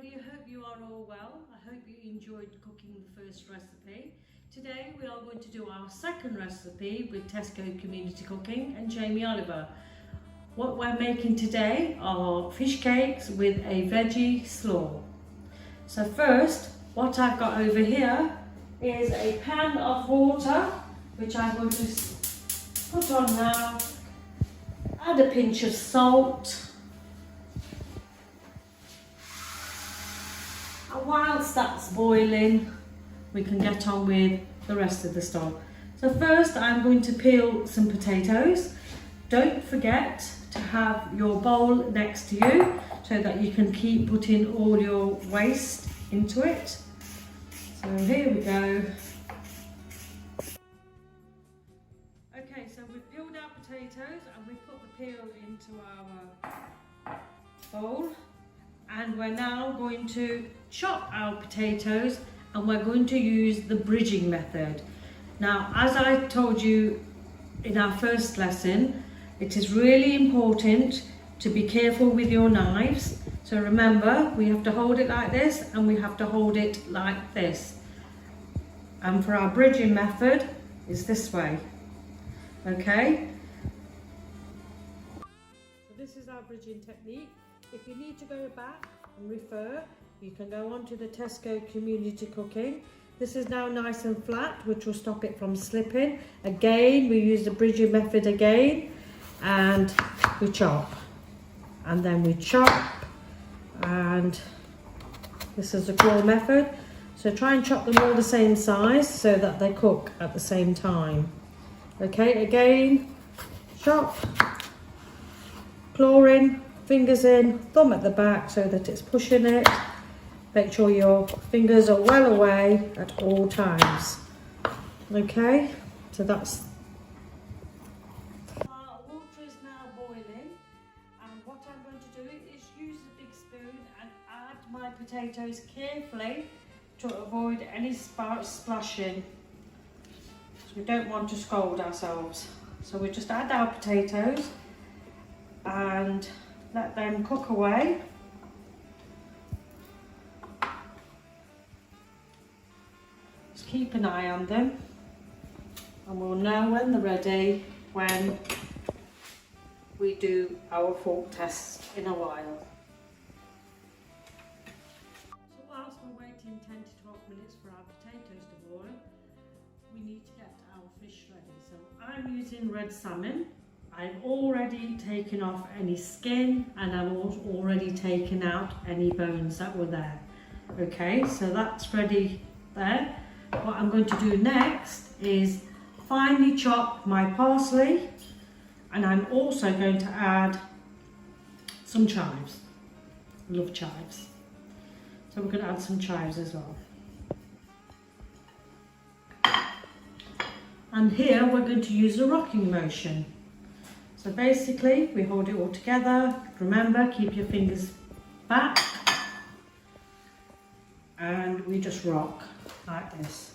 everybody, I hope you are all well. I hope you enjoyed cooking the first recipe. Today we are going to do our second recipe with Tesco Community Cooking and Jamie Oliver. What we're making today are fish cakes with a veggie slaw. So first, what I've got over here is a pan of water, which I'm going to put on now. Add a pinch of salt. And whilst that's boiling, we can get on with the rest of the stuff. So first I'm going to peel some potatoes. Don't forget to have your bowl next to you so that you can keep putting all your waste into it. So here we go. Okay, so we've peeled our potatoes and we put the peel into our bowl. And we're now going to chop our potatoes and we're going to use the bridging method. Now, as I told you in our first lesson, it is really important to be careful with your knives. So remember, we have to hold it like this and we have to hold it like this. And for our bridging method, it's this way. Okay? So this is our bridging technique. If you need to go back and refer, you can go on to the Tesco Community Cooking. This is now nice and flat, which will stop it from slipping. Again, we use the bridging method again, and we chop. And then we chop, and this is the claw method. So try and chop them all the same size so that they cook at the same time. Okay, again, chop, claw in, fingers in, thumb at the back so that it's pushing it. Make sure your fingers are well away at all times. Okay, so that's... Our water is now boiling, and what I'm going to do is use the big spoon and add my potatoes carefully to avoid any splashing. So we don't want to scald ourselves. So we just add our potatoes and let them cook away. Just keep an eye on them and we'll know when they're ready when we do our fork test in a while. So whilst we're waiting 10 to 12 minutes for our potatoes to boil, we need to get our fish ready. So I'm using red salmon. I've already taken off any skin and I've already taken out any bones that were there. Okay, so that's ready there. What I'm going to do next is finely chop my parsley, and I'm also going to add some chives. I love chives. So we're going to add some chives as well. And here we're going to use a rocking motion. So basically, we hold it all together. Remember, keep your fingers back. And we just rock like this.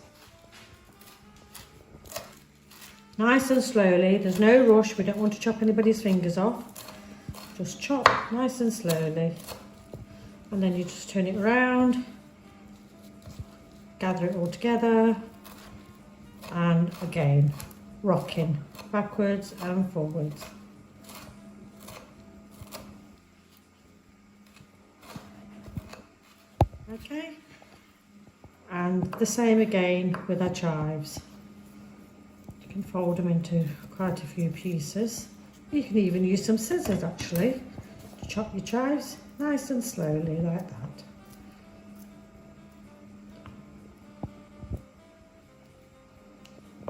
Nice and slowly, there's no rush. We don't want to chop anybody's fingers off. Just chop nice and slowly. And then you just turn it around. Gather it all together. And again, rocking backwards and forwards. Okay, and the same again with our chives. You can fold them into quite a few pieces. You can even use some scissors actually to chop your chives nice and slowly like that.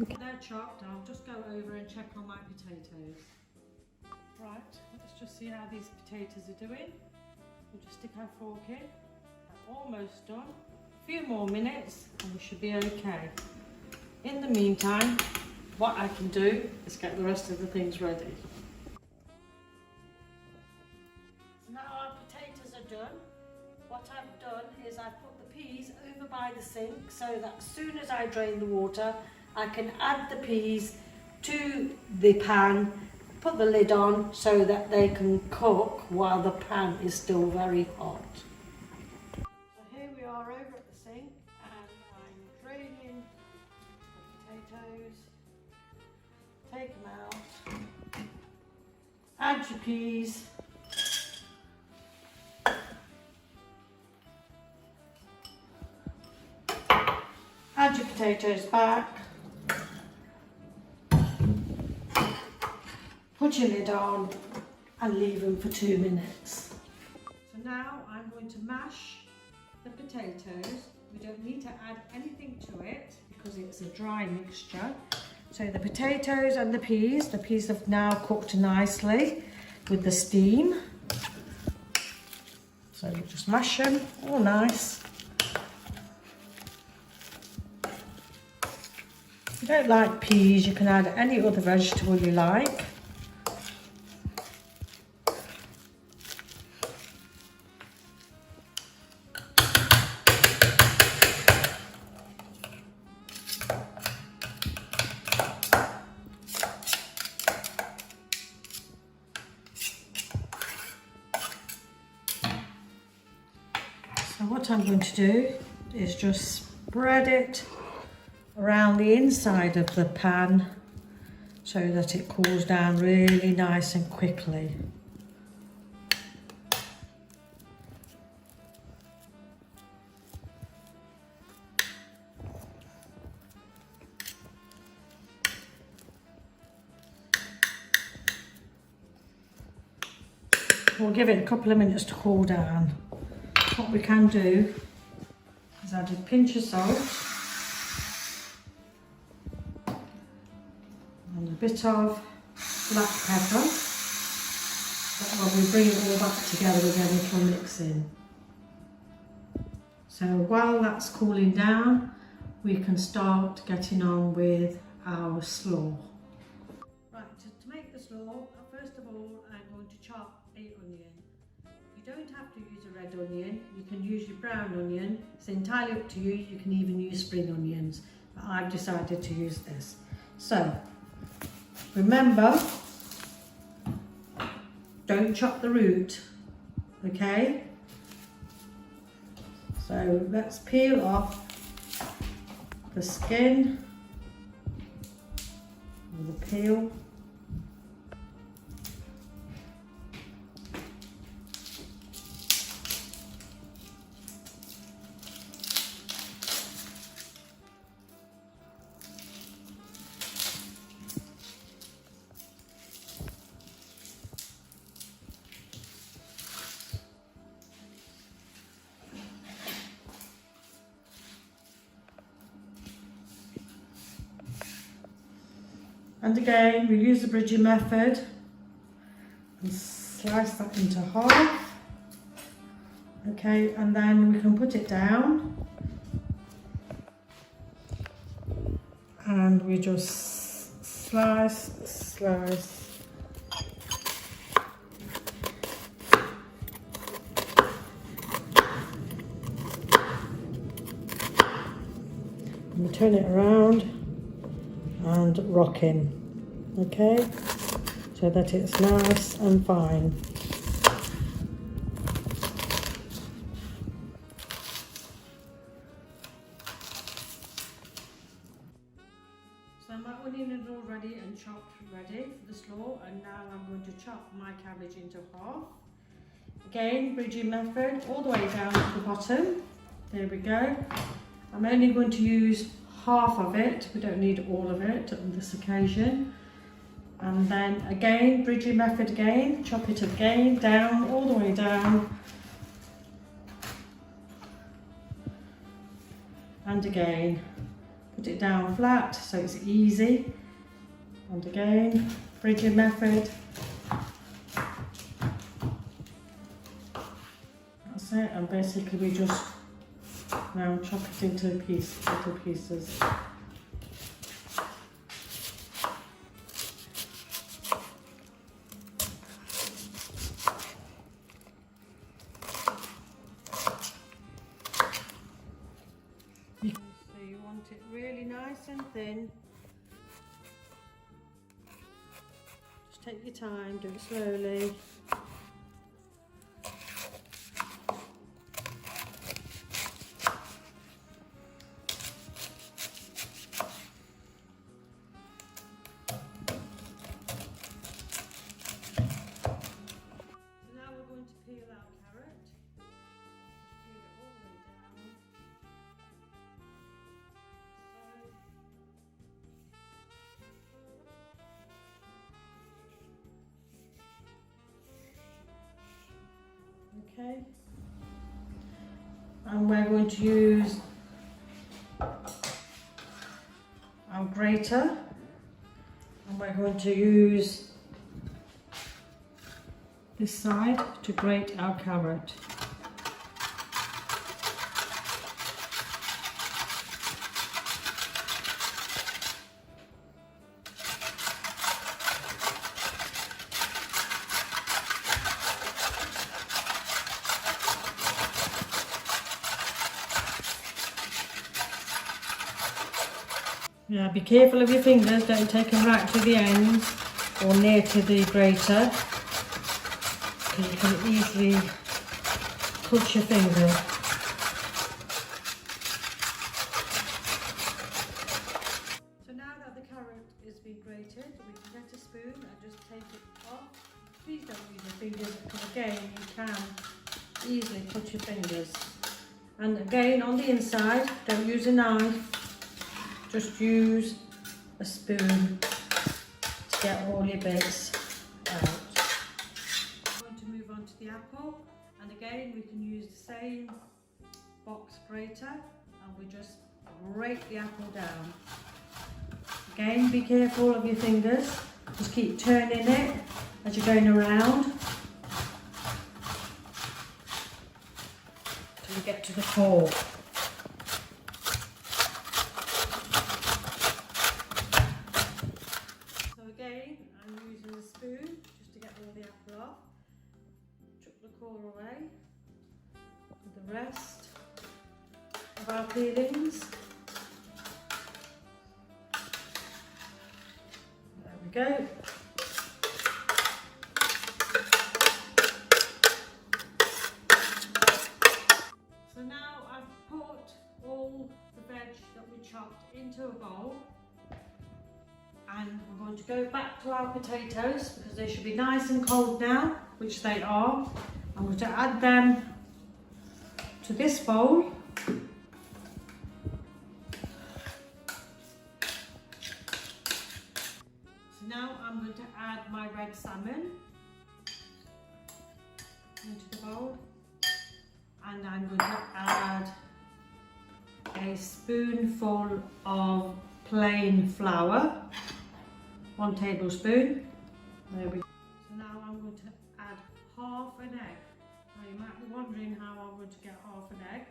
Okay, they're chopped. I'll just go over and check on my potatoes. Right, let's just see how these potatoes are doing. We'll just stick our fork in. Almost done. A few more minutes and we should be okay. In the meantime, what I can do is get the rest of the things ready. So now our potatoes are done. What I've done is I've put the peas over by the sink so that as soon as I drain the water, I can add the peas to the pan, put the lid on so that they can cook while the pan is still very hot. peas. Add your potatoes back. Put your lid on and leave them for 2 minutes. So now I'm going to mash the potatoes. We don't need to add anything to it because it's a dry mixture. So the potatoes and the peas have now cooked nicely with the steam. So you just mash them all nice. If you don't like peas, you can add any other vegetable you like. So what I'm going to do is just spread it around the inside of the pan so that it cools down really nice and quickly. We'll give it a couple of minutes to cool down. What we can do is add a pinch of salt and a bit of black pepper. But when we bring it all back together again, it will mix in. So while that's cooling down, we can start getting on with our slaw. Right, to make the slaw, first of all, I'm going to chop an onion. You don't have to use a red onion, you can use your brown onion. It's entirely up to you. You can even use spring onions, but I've decided to use this. So remember, don't chop the root, okay? So let's peel off the skin and the peel. And again, we use the bridging method and slice that into half. Okay, and then we can put it down and we just slice. And we turn it around and rocking, okay, so that it's nice and fine. So my onion is all ready and chopped ready for the slaw, and now I'm going to chop my cabbage into half. Again, bridging method, all the way down to the bottom. There we go. I'm only going to use half of it, we don't need all of it on this occasion. And then again, bridging method again, chop it again, down, all the way down. And again, put it down flat so it's easy. And again, bridging method. That's it, and basically we just now chop it into little pieces. So you want it really nice and thin. Just take your time, do it slowly. Okay. And we're going to use our grater, and we're going to use this side to grate our carrot. Yeah, be careful of your fingers, don't take them right to the end or near to the grater, because you can easily cut your finger. So now that the carrot is being grated, we can get a spoon and just take it off. Please don't use your fingers, because again you can easily cut your fingers. And again, on the inside, don't use a knife. Just use a spoon to get all your bits out. I'm going to move on to the apple, and again we can use the same box grater, and we just grate the apple down. Again, be careful of your fingers, just keep turning it as you're going around till you get to the core. I'm using a spoon just to get all the apple off. Chuck the core away with the rest of our peelings. There we go. So now I've put all the veg that we chopped into a bowl. And we're going to go back to our potatoes, because they should be nice and cold now, which they are. I'm going to add them to this bowl. So now I'm going to add my red salmon into the bowl. And I'm going to add a spoonful of plain flour. 1 tablespoon. There we go. So now I'm going to add half an egg. Now you might be wondering how I'm going to get half an egg.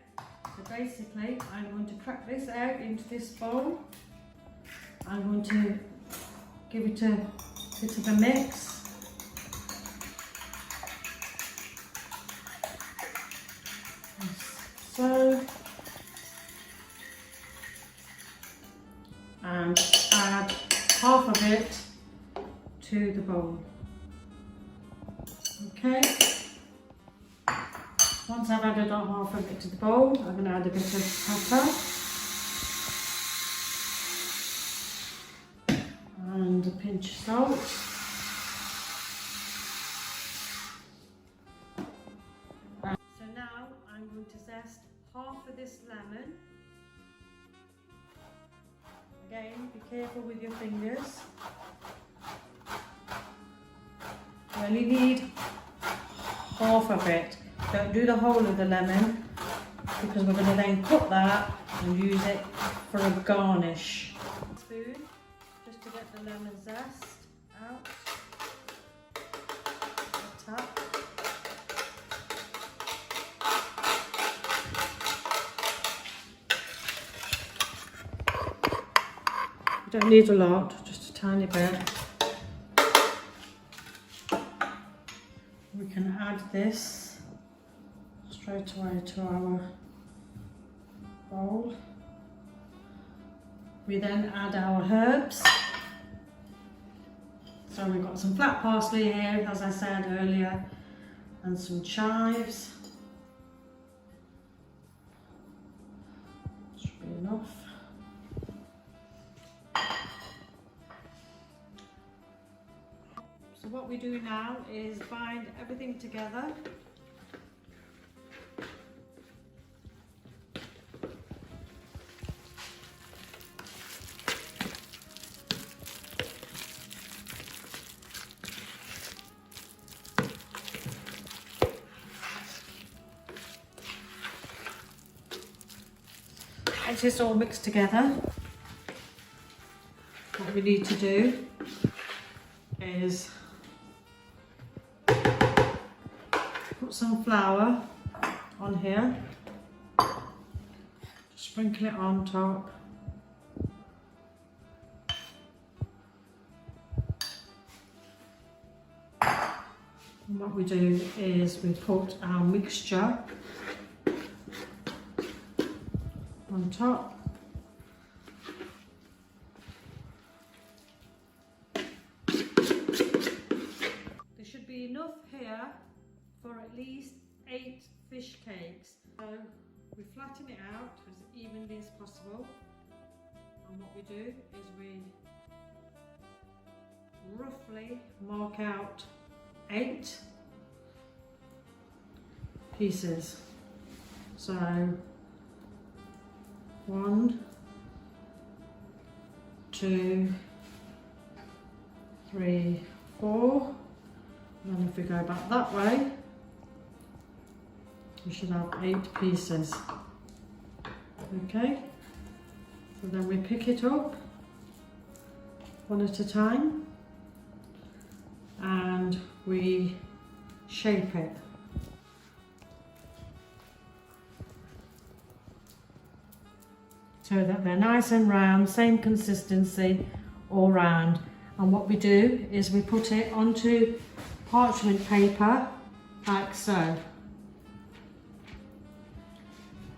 So basically I'm going to crack this egg into this bowl. I'm going to give it a bit of a mix. So, and add half of it to the bowl. Okay. Once I've added half of it to the bowl, I'm going to add a bit of pepper and a pinch of salt. So now I'm going to zest half of this lemon. Again, be careful with your fingers. You only need half of it. Don't do the whole of the lemon, because we're going to then cut that and use it for a garnish. Spoon, just to get the lemon zest out. A tap. You don't need a lot, just a tiny bit. We can add this straight away to our bowl. We then add our herbs. So we've got some flat parsley here, as I said earlier, and some chives. Should be enough. So what we do now is bind everything together. Once it's all mixed together, what we need to do is put some flour on here, just sprinkle it on top. And what we do is we put our mixture on top. There should be enough here for at least 8 fish cakes. So we flatten it out as evenly as possible, and what we do is we roughly mark out 8 pieces. So 1, 2, 3, 4, and then if we go back that way, we should have 8 pieces. Okay, so then we pick it up one at a time and we shape it. So that they're nice and round, same consistency all round. And what we do is we put it onto parchment paper like so.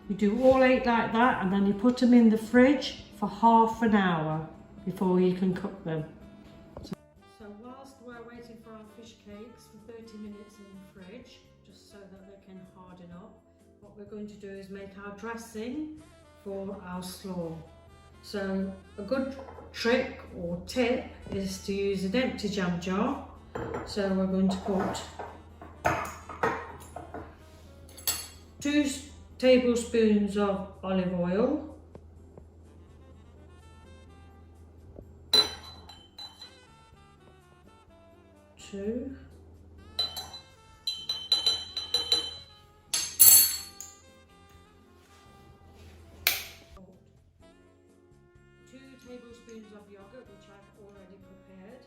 You do all 8 like that, and then you put them in the fridge for half an hour before you can cook them. So whilst we're waiting for our fish cakes for 30 minutes in the fridge, just so that they can harden up, what we're going to do is make our dressing for our slaw. So a good trick or tip is to use an empty jam jar. So we're going to put 2 tablespoons of olive oil, 2 tablespoons of yogurt, which I've already prepared,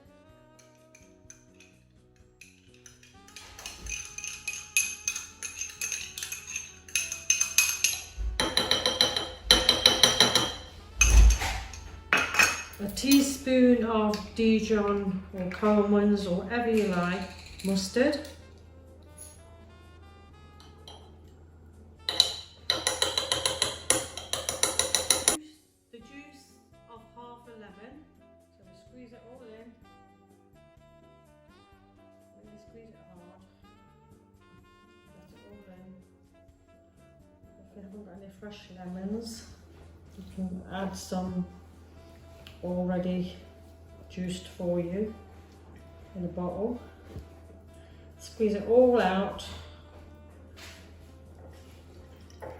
a teaspoon of Dijon or Coleman's or whatever you like mustard, the juice of half a lemon, so we squeeze it all in, really squeeze it hard, get it all in. If you haven't got any fresh lemons, you can add some already juiced for you in a bottle. Squeeze it all out. There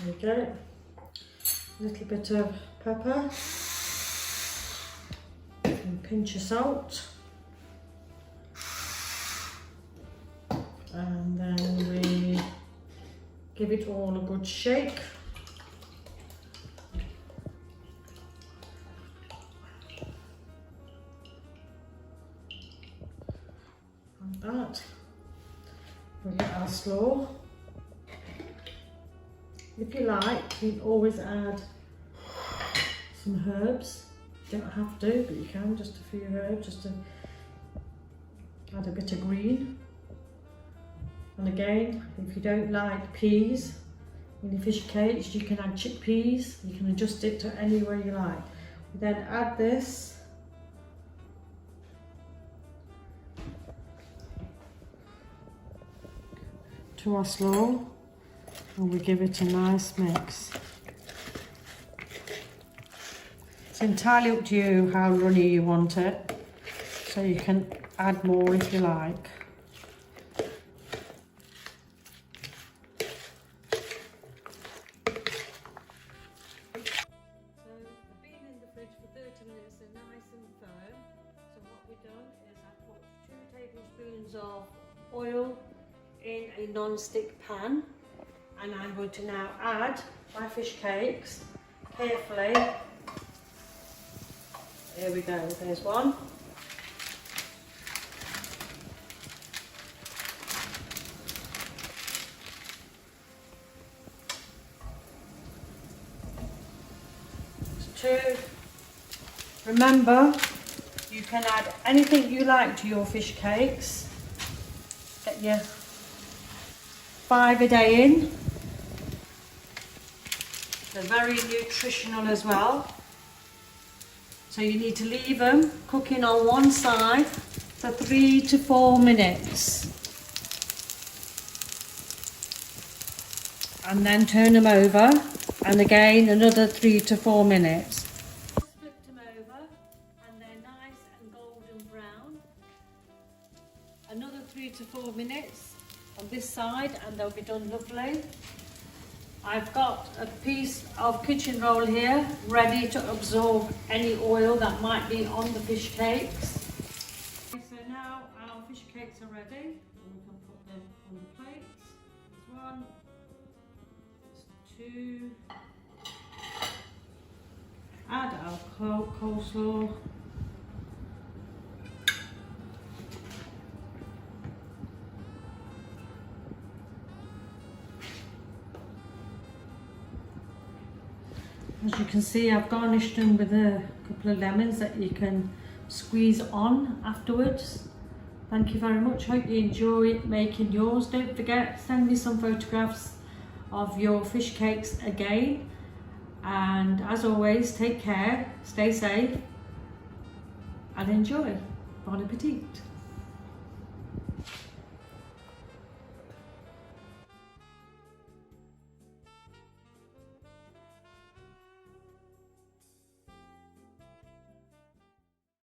we go. A little bit of pepper and a pinch of salt, and then we give it all a good shake. That. We'll get our slaw. If you like, you can always add some herbs. You don't have to, but you can, just a few herbs, just to add a bit of green. And again, if you don't like peas in your fish cakes, you can add chickpeas. You can adjust it to any way you like. We then add this to our slaw, and we give it a nice mix. It's entirely up to you how runny you want it, so you can add more if you like. So they've been in the fridge for 30 minutes, they're nice and firm. So what we've done is I put 2 tablespoons of oil in a non-stick pan, And I'm going to now add my fish cakes carefully. Here we go, there's one. There's 2. Remember, you can add anything you like to your fish cakes. Get your 5 a day in. They're very nutritional as well. So you need to leave them cooking on one side for 3 to 4 minutes. And then turn them over, and again another 3 to 4 minutes. Flip them over and they're nice and golden brown. Another 3 to 4 minutes on this side and they'll be done lovely. I've got a piece of kitchen roll here ready to absorb any oil that might be on the fish cakes. Okay, so now our fish cakes are ready and we can put them on the plates. There's 1, there's 2. Add our coleslaw. As you can see, I've garnished them with a couple of lemons that you can squeeze on afterwards. Thank you very much. Hope you enjoy making yours. Don't forget, send me some photographs of your fish cakes again. And as always, take care, stay safe and enjoy. Bon appetit.